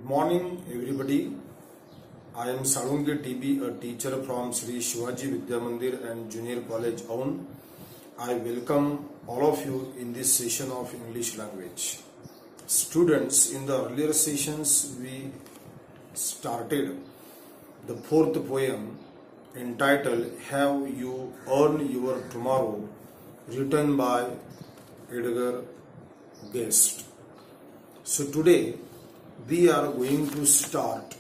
Good morning, everybody. I am Salungi TB, a teacher from Sri Shivaji Vidya Mandir and Junior College, Aun. I welcome all of you in this session of English language. Students, in the earlier sessions, we started the fourth poem entitled Have You Earned Your Tomorrow, written by Edgar Guest. So today we are going to start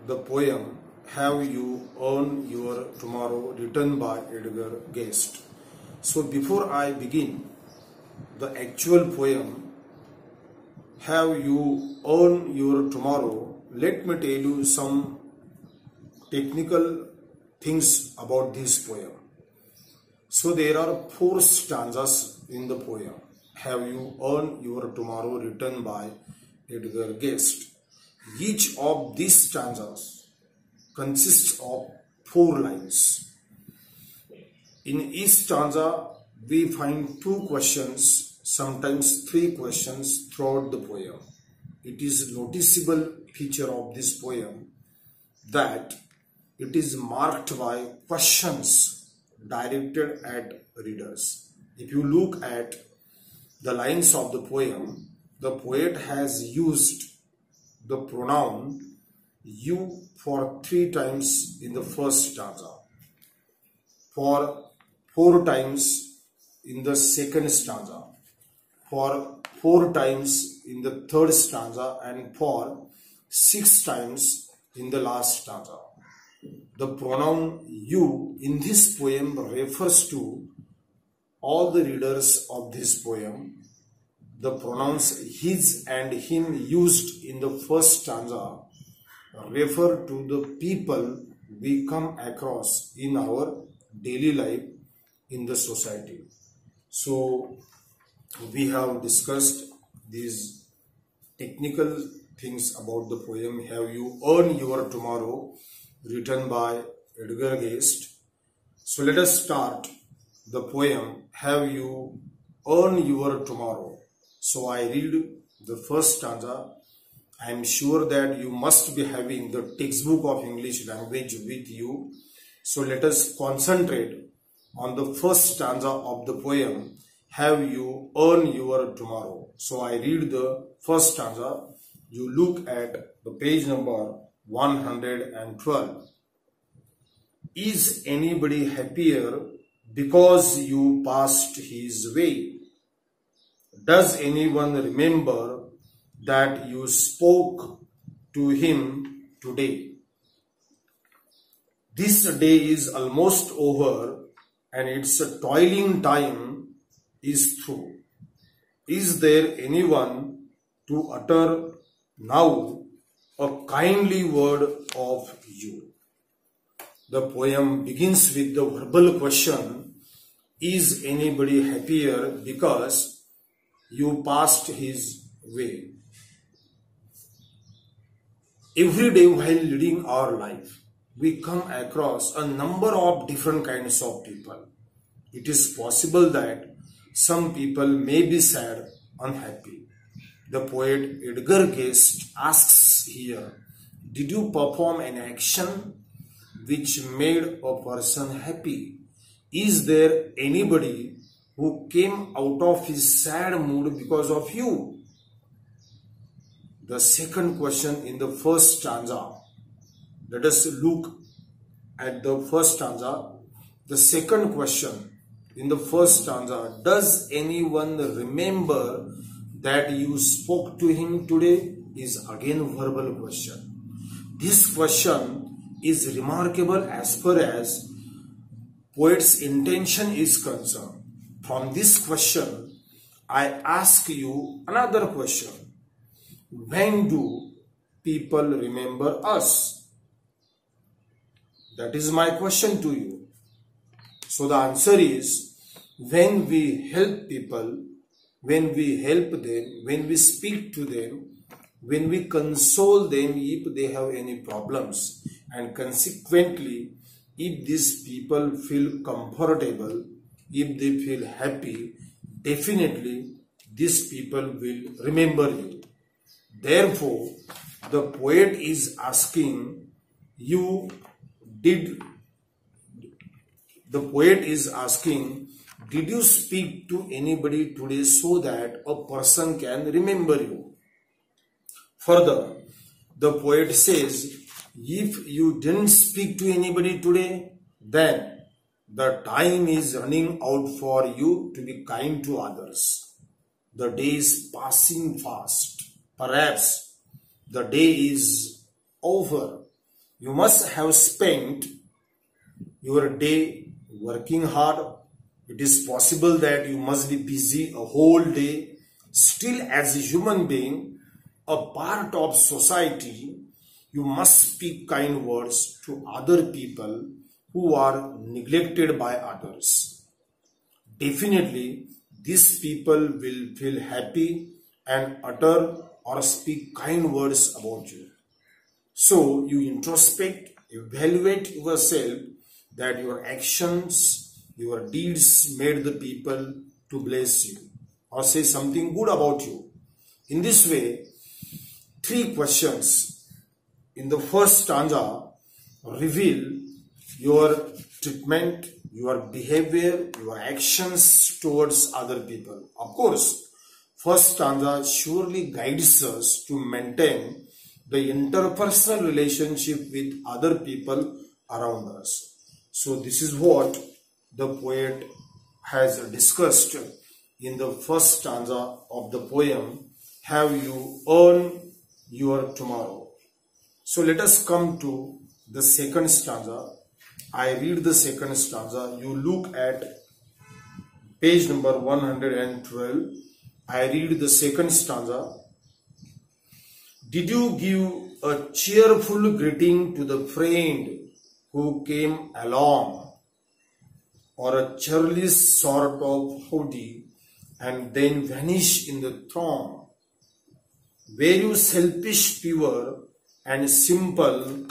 the poem Have You Earned Your Tomorrow, written by Edgar Guest. So before I begin the actual poem Have You Earned Your Tomorrow, let me tell you some technical things about this poem. So there are 4 stanzas in the poem Have You Earned Your Tomorrow, written by Edgar Guest. Each of these stanzas consists of 4 lines. In each stanza, we find 2 questions, sometimes 3 questions throughout the poem. It is a noticeable feature of this poem that it is marked by questions directed at readers. If you look at the lines of the poem, the poet has used the pronoun you for 3 times in the first stanza, for 4 times in the second stanza, for 4 times in the third stanza, and for 6 times in the last stanza. The pronoun you in this poem refers to all the readers of this poem. The pronouns his and him used in the first stanza refer to the people we come across in our daily life in the society. So we have discussed these technical things about the poem Have You Earned Your Tomorrow, written by Edgar Guest. So let us start the poem Have You Earned Your Tomorrow. So I read the first stanza. I am sure that you must be having the textbook of English language with you. So let us concentrate on the first stanza of the poem Have You Earned Your Tomorrow. So I read the first stanza. You look at the page number 112. Is anybody happier because you passed his way? Does anyone remember that you spoke to him today? This day is almost over and its toiling time is through. Is there anyone to utter now a kindly word of you? The poem begins with the verbal question, is anybody happier because you passed his way? Every day while leading our life, we come across a number of different kinds of people. It is possible that some people may be sad, unhappy. The poet Edgar Guest asks here, did you perform an action which made a person happy? Is there anybody who came out of his sad mood because of you? The second question in the first stanza. Let us look at the first stanza. The second question in the first stanza. Does anyone remember that you spoke to him today? Is again a verbal question. This question is remarkable as far as poet's intention is concerned. From this question, I ask you another question. When do people remember us? That is my question to you. So the answer is, when we help people, when we help them, when we speak to them, when we console them if they have any problems, and consequently, if these people feel comfortable, if they feel happy, definitely these people will remember you. Therefore, the poet is asking you, did you speak to anybody today so that a person can remember you? Further, the poet says, if you didn't speak to anybody today, then the time is running out for you to be kind to others. The day is passing fast. Perhaps the day is over. You must have spent your day working hard. It is possible that you must be busy a whole day. Still, as a human being, a part of society, you must speak kind words to other people who are neglected by others. Definitely, these people will feel happy and utter or speak kind words about you. So, you introspect, evaluate yourself that your actions, your deeds made the people to bless you or say something good about you. In this way, 3 questions in the first stanza reveal your treatment, your behavior, your actions towards other people. Of course, first stanza surely guides us to maintain the interpersonal relationship with other people around us. So this is what the poet has discussed in the first stanza of the poem, Have You Earned Your Tomorrow? So let us come to the second stanza. I read the second stanza. You look at page number 112. I read the second stanza. Did you give a cheerful greeting to the friend who came along, or a churlish sort of howdy and then vanish in the throng? Were you selfish, pure and simple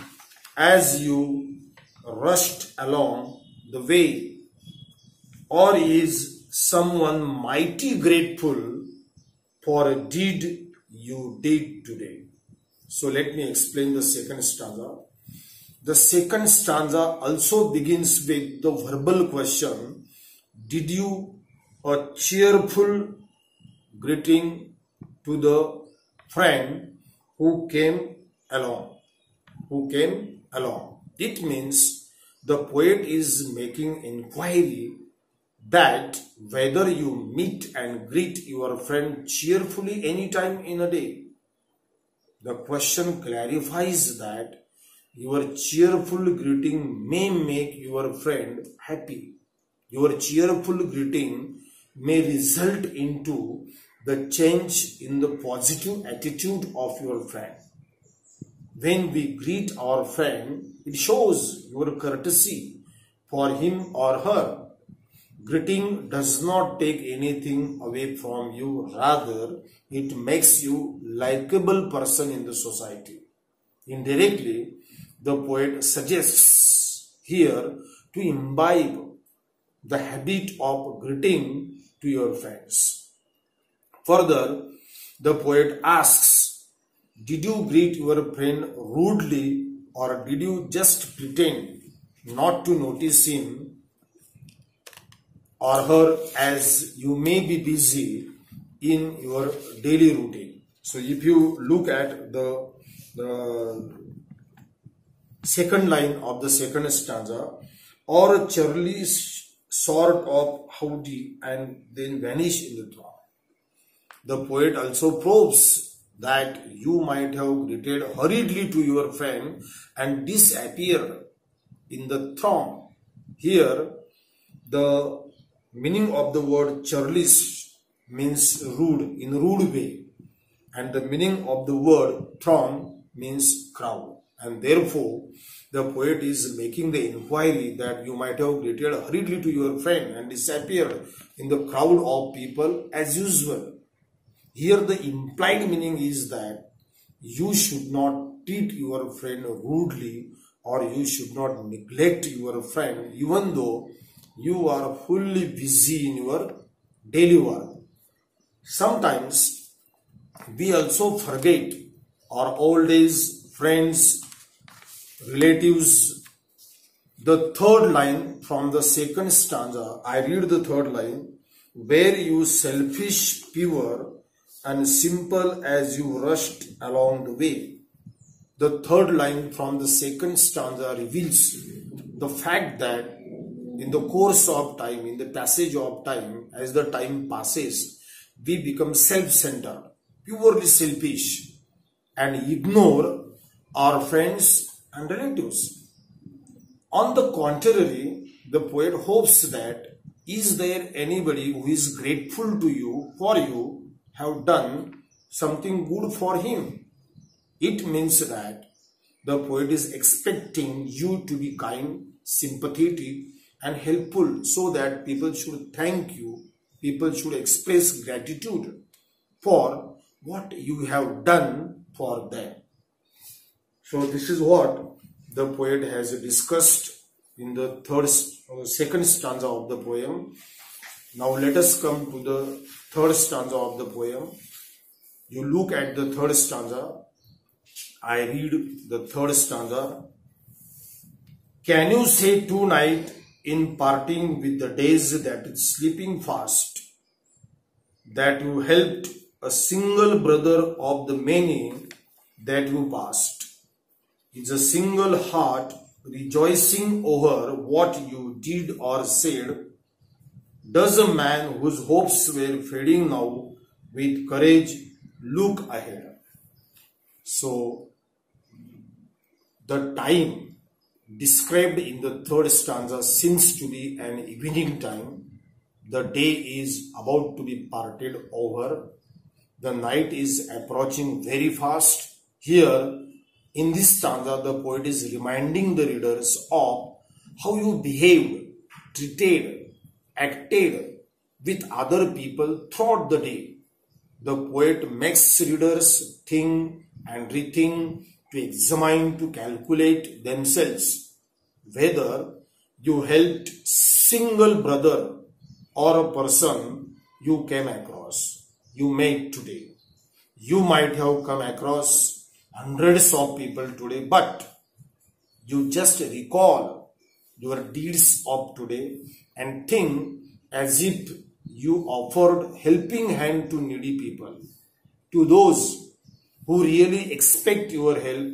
as you rushed along the way, or is someone mighty grateful for a deed you did today? So let me explain the second stanza. The second stanza also begins with the verbal question, did you a cheerful greeting to the friend who came along? It means the poet is making inquiry that whether you meet and greet your friend cheerfully anytime in a day. The question clarifies that your cheerful greeting may make your friend happy. Your cheerful greeting may result into the change in the positive attitude of your friend. When we greet our friend, it shows your courtesy for him or her. Greeting does not take anything away from you, rather it makes you likable person in the society. Indirectly, the poet suggests here to imbibe the habit of greeting to your friends. Further, the poet asks, did you greet your friend rudely, or did you just pretend not to notice him or her, as you may be busy in your daily routine? So if you look at the second line of the second stanza, or a churlish sort of howdy and then vanish in the throng. The poet also probes that you might have greeted hurriedly to your friend and disappeared in the throng. Here, the meaning of the word churlish means rude, in rude way, and the meaning of the word throng means crowd. And therefore, the poet is making the inquiry that you might have greeted hurriedly to your friend and disappeared in the crowd of people as usual. Here the implied meaning is that you should not treat your friend rudely, or you should not neglect your friend even though you are fully busy in your daily work. Sometimes we also forget our old age friends, relatives. The third line from the second stanza, I read the third line. Were you selfish, pure, and simple as you rushed along the way? The third line from the second stanza reveals the fact that in the course of time, in the passage of time, as the time passes, we become self-centered, purely selfish, and ignore our friends and relatives. On the contrary, the poet hopes that is there anybody who is grateful to you for you have done something good for him? It means that the poet is expecting you to be kind, sympathetic, and helpful so that people should thank you, people should express gratitude for what you have done for them. So this is what the poet has discussed in the second stanza of the poem. Now let us come to the third stanza of the poem. You look at the third stanza. I read the third stanza. Can you say tonight in parting with the days that is sleeping fast, that you helped a single brother of the many that you passed? Is a single heart rejoicing over what you did or said? Does a man whose hopes were fading now with courage look ahead? So, the time described in the third stanza seems to be an evening time. The day is about to be parted over. The night is approaching very fast. Here, in this stanza, the poet is reminding the readers of how you behaved, treated, acted with other people throughout the day. The poet makes readers think and rethink, to examine, to calculate themselves whether you helped single brother or a person you came across, you met today. You might have come across hundreds of people today, but you just recall your deeds of today and think as if you offered helping hand to needy people, to those who really expect your help,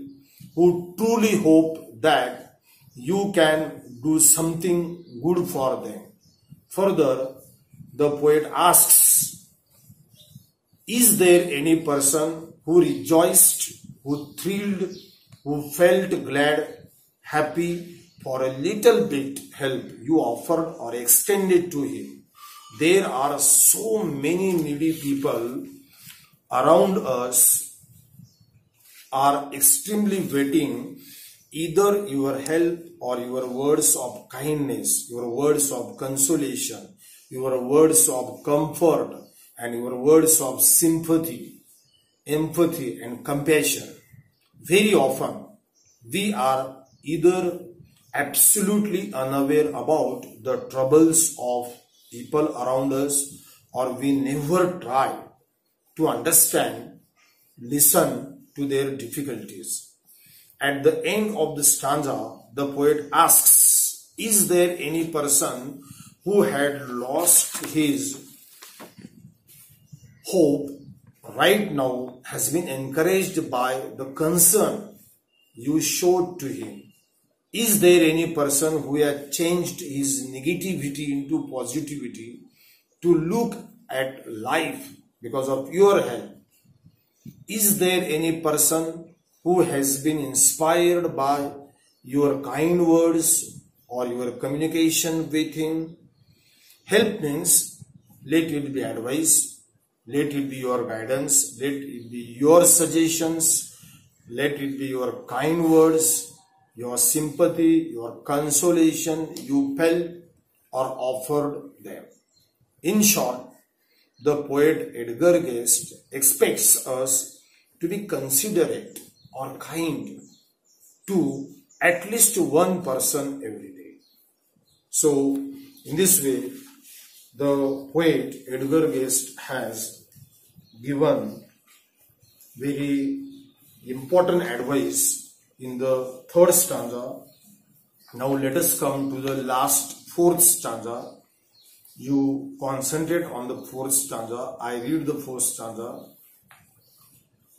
who truly hope that you can do something good for them. Further, the poet asks, is there any person who rejoiced, who thrilled, who felt glad, happy for a little bit help you offered or extended to him? There are so many needy people around us are extremely waiting either your help or your words of kindness, your words of consolation, your words of comfort, and your words of sympathy, empathy, and compassion. Very often, we are either absolutely unaware about the troubles of people around us, or we never try to understand, listen to their difficulties. At the end of the stanza, the poet asks, is there any person who had lost his hope right now has been encouraged by the concern you showed to him? Is there any person who has changed his negativity into positivity to look at life because of your help? Is there any person who has been inspired by your kind words or your communication with him? Help means let it be advice, let it be your guidance, let it be your suggestions, let it be your kind words, your sympathy, your consolation you felt or offered them. In short, the poet Edgar Guest expects us to be considerate or kind to at least one person every day. So, in this way, the poet Edgar Guest has given very important advice in the third stanza. Now let us come to the last fourth stanza. You concentrate on the fourth stanza. I read the fourth stanza.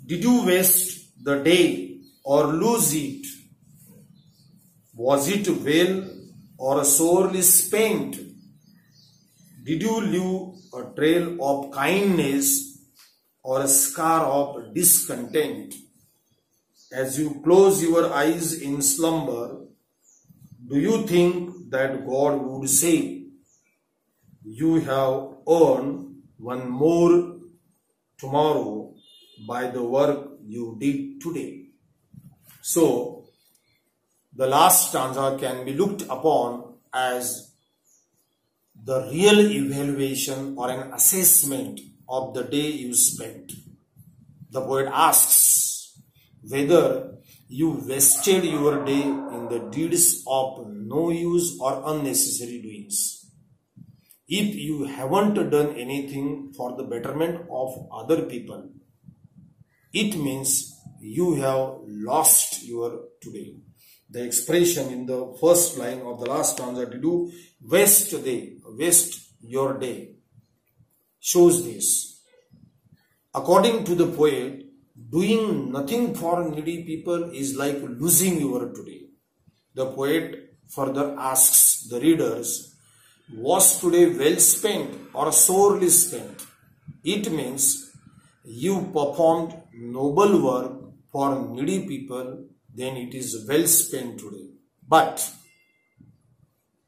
Did you waste the day or lose it? Was it well or sorely spent? Did you leave a trail of kindness or a scar of discontent? As you close your eyes in slumber, do you think that God would say, you have earned one more tomorrow by the work you did today? So, the last stanza can be looked upon as the real evaluation or an assessment of the day you spent. The poet asks whether you wasted your day in the deeds of no use or unnecessary doings. If you haven't done anything for the betterment of other people, it means you have lost your today. The expression in the first line of the last stanza, did you waste your day, shows this. According to the poet, doing nothing for needy people is like losing your today. The poet further asks the readers, was today well spent or sorely spent? It means you performed noble work for needy people, then it is well spent today. But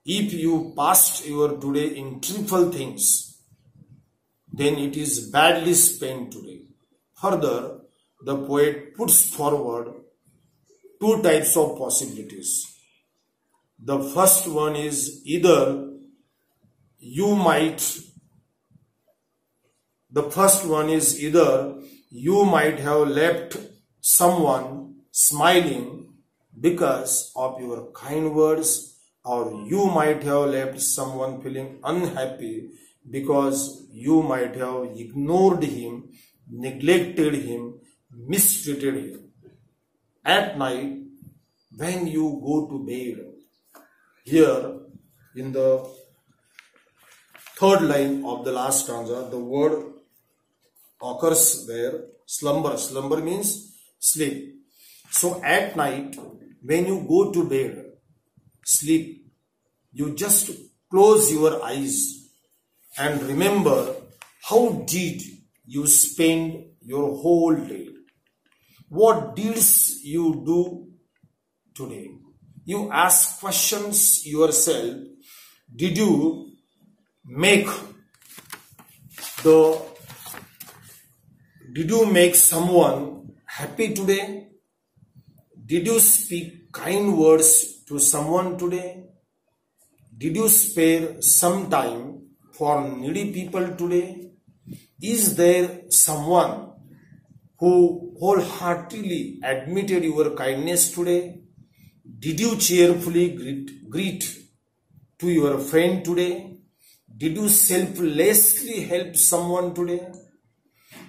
if you passed your today in trivial things, then it is badly spent today. Further, the poet puts forward two types of possibilities. The first one is either you might have left someone smiling because of your kind words, or you might have left someone feeling unhappy because you might have ignored him, neglected him, mistreated him. At night, when you go to bed, here in the third line of the last stanza, the word occurs there, slumber. Slumber means sleep. So at night, when you go to bed, sleep, you just close your eyes and remember how did you spend your whole day. What deeds you do today? You ask questions yourself. Did you make someone happy today? Did you speak kind words to someone today? Did you spare some time for needy people today? Is there someone who wholeheartedly admitted your kindness today? Did you cheerfully greet to your friend today? Did you selflessly help someone today?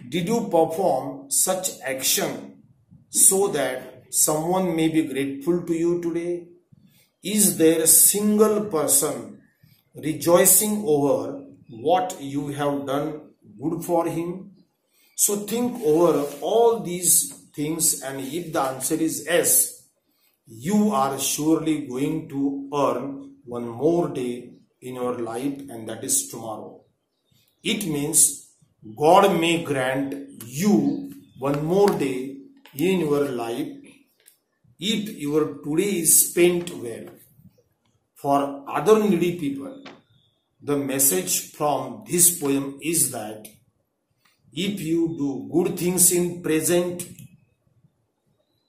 Did you perform such action so that someone may be grateful to you today? Is there a single person rejoicing over what you have done good for him? So think over all these things, and if the answer is yes, you are surely going to earn one more day in your life, and that is tomorrow. It means God may grant you one more day in your life if your today is spent well. For other needy people, the message from this poem is that if you do good things in present,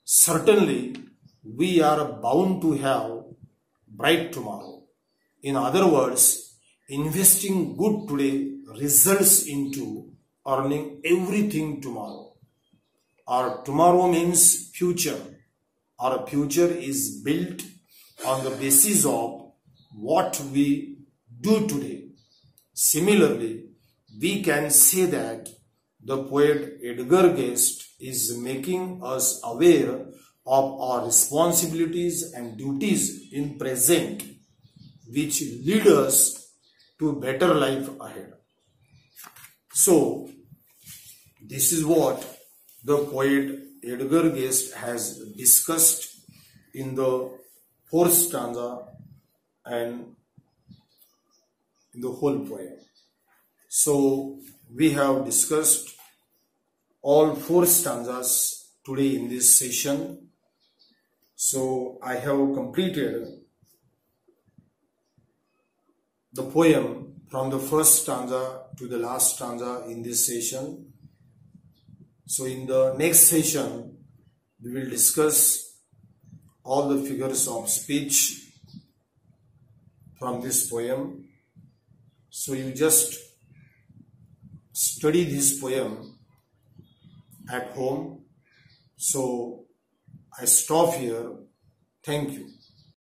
certainly we are bound to have bright tomorrow. In other words, investing good today results into earning everything tomorrow. Our tomorrow means future. Our future is built on the basis of what we do today. Similarly, we can say that the poet Edgar Guest is making us aware of our responsibilities and duties in present, which lead us to better life ahead. So, this is what the poet Edgar Guest has discussed in the fourth stanza and in the whole poem. So, we have discussed all four stanzas today in this session. So, I have completed the poem from the first stanza to the last stanza in this session. So, in the next session, we will discuss all the figures of speech from this poem. So, you just study this poem at home. So, I stop here. Thank you.